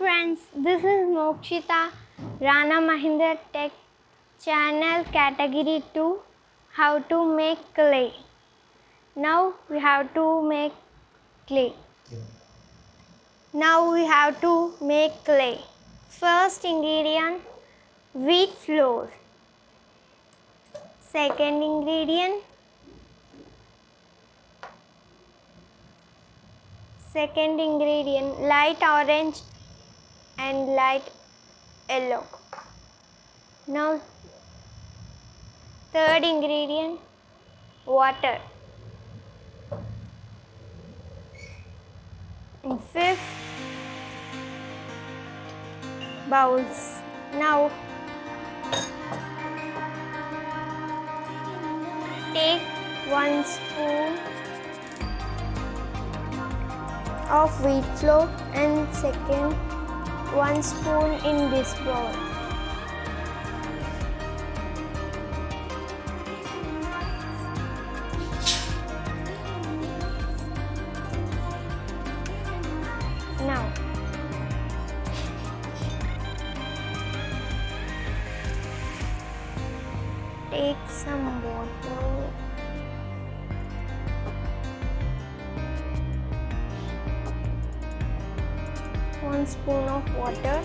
friends, this is Mokshita, Rana Mahindra Tech channel category 2, how to make clay. Now we have to make clay. First ingredient, wheat flour. Second ingredient, light orange and light yellow. Now third ingredient, water. And fifth, bowls. Now take 1 spoon of wheat flour and second 1 spoon in this bowl. Now take some water. One spoon of water.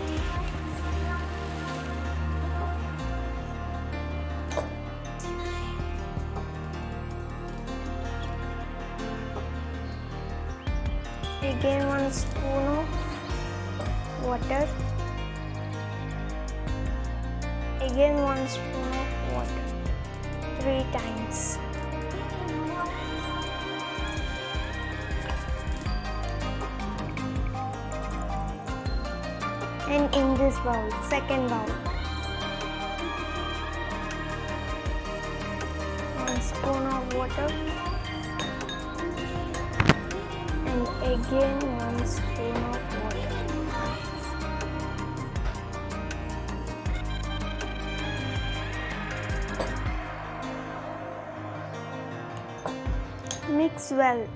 Again 1 spoon of water. Again 1 spoon of water. 3 times. And in this bowl, second bowl, 1 spoon of water and again 1 spoon of water. Mix well.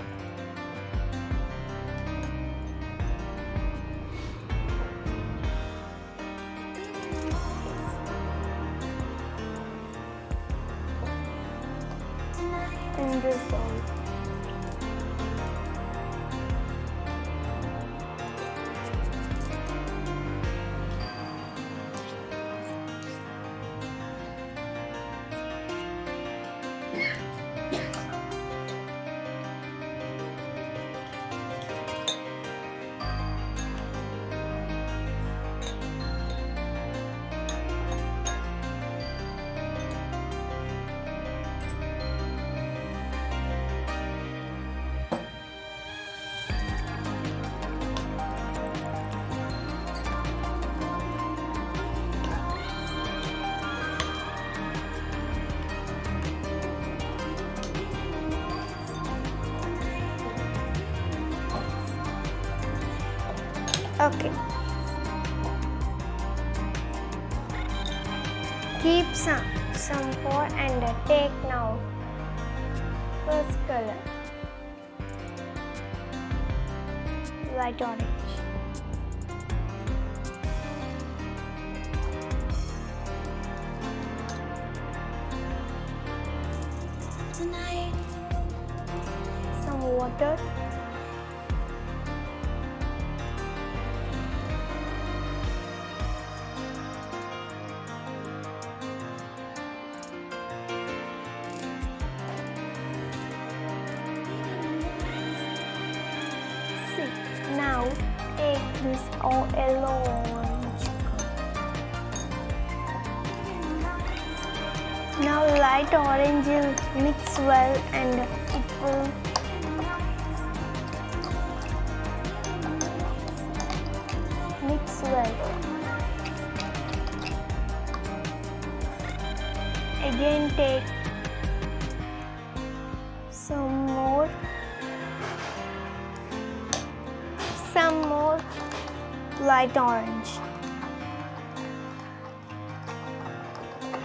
In this bowl. Okay. Keep some for and take now. First color, light orange. Some water. Now take this yellow orange. Now light orange will mix well and it will mix well. Again take some more light orange.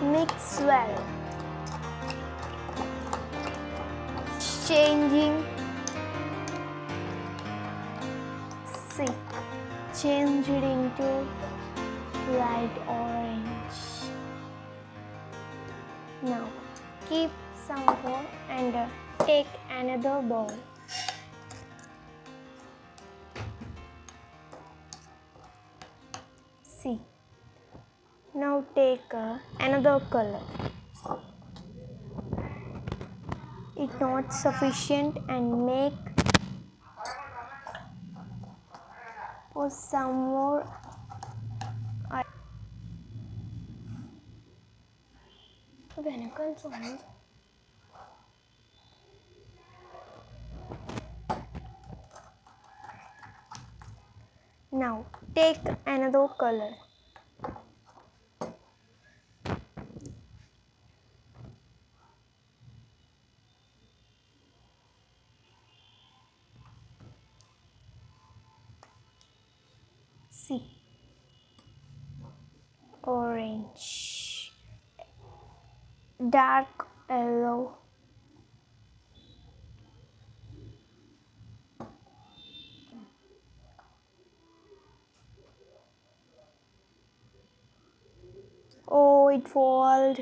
Mix well. change it into light orange. Now keep some more and take another bowl. See. Now take another color. It's not sufficient and make for some more. Now take another color. See, orange, dark yellow, oh, it falls.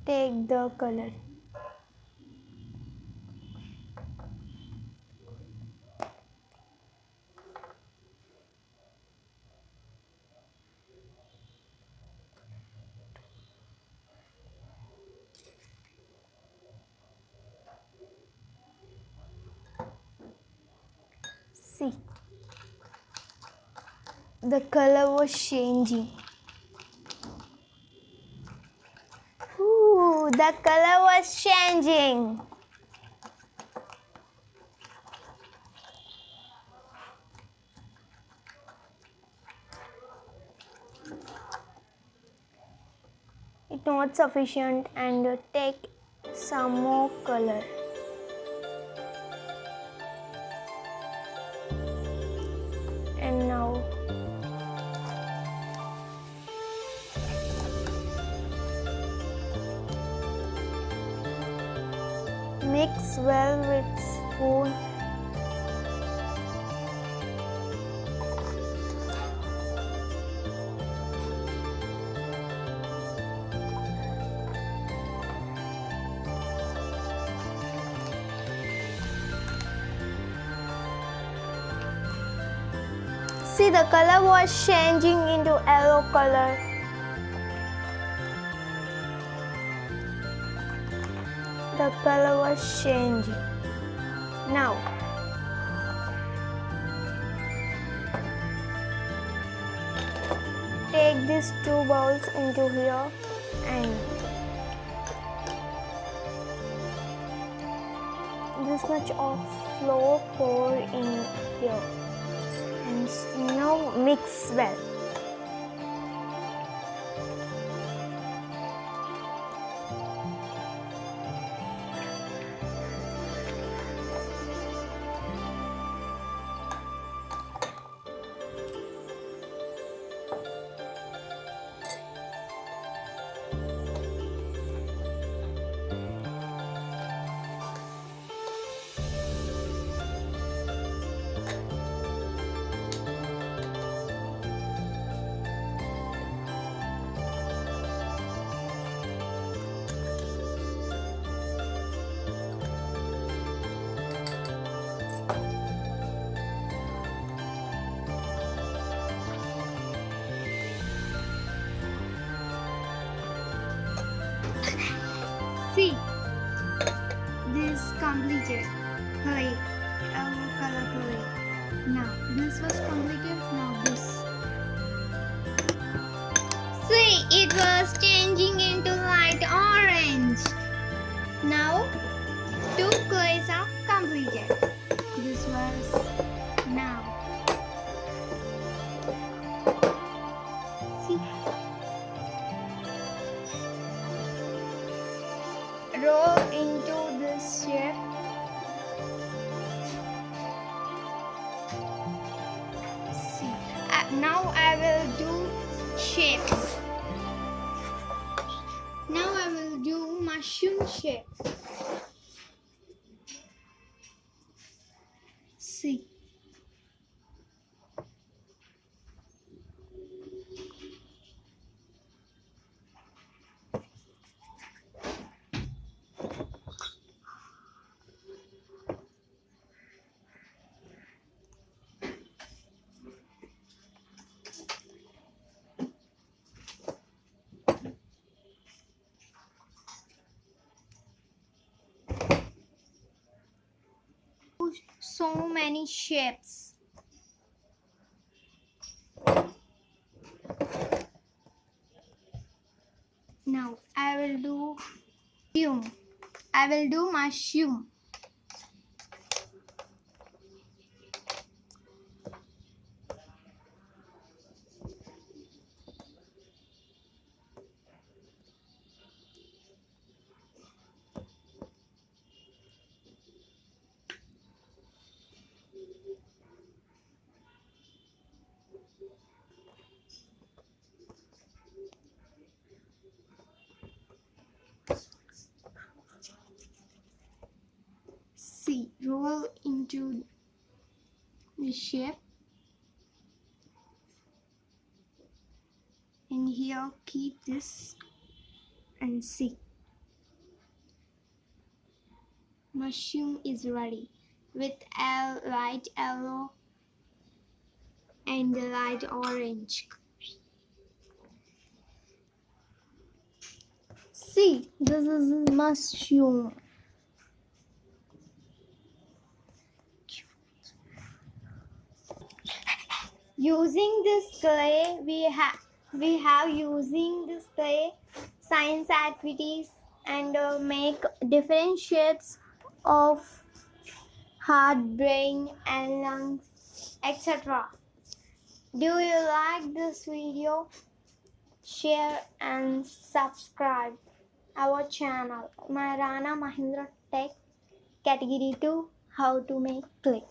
Take the color. See, the color was changing. Ooh, the color was changing. It's not sufficient and take some more color. And now mix well with spoon. See, the color was changing into yellow color. The color was changing. Now, take these two bowls into here and this much of flour pour in here. And now mix well. See, this completed. Hurry, yellow color hurry. Now, this was completed. Now this. See, it was changing into light orange. Now, two clays are completed. This was now. See. Roll into this shape. See, now I will do shapes. Now I will do mushroom shape. C. So many shapes. Now I will do mushroom. I will do mushroom. C. Roll into the shape. And here keep this and see. Mushroom is ready with a light yellow and a light orange. See, this is mushroom. Using this clay, we have using this clay science activities and make different shapes of heart, brain, and lungs, etc. Do you like this video? Share and subscribe our channel, my Rana Mahindra Tech Category 2, How to Make Clay.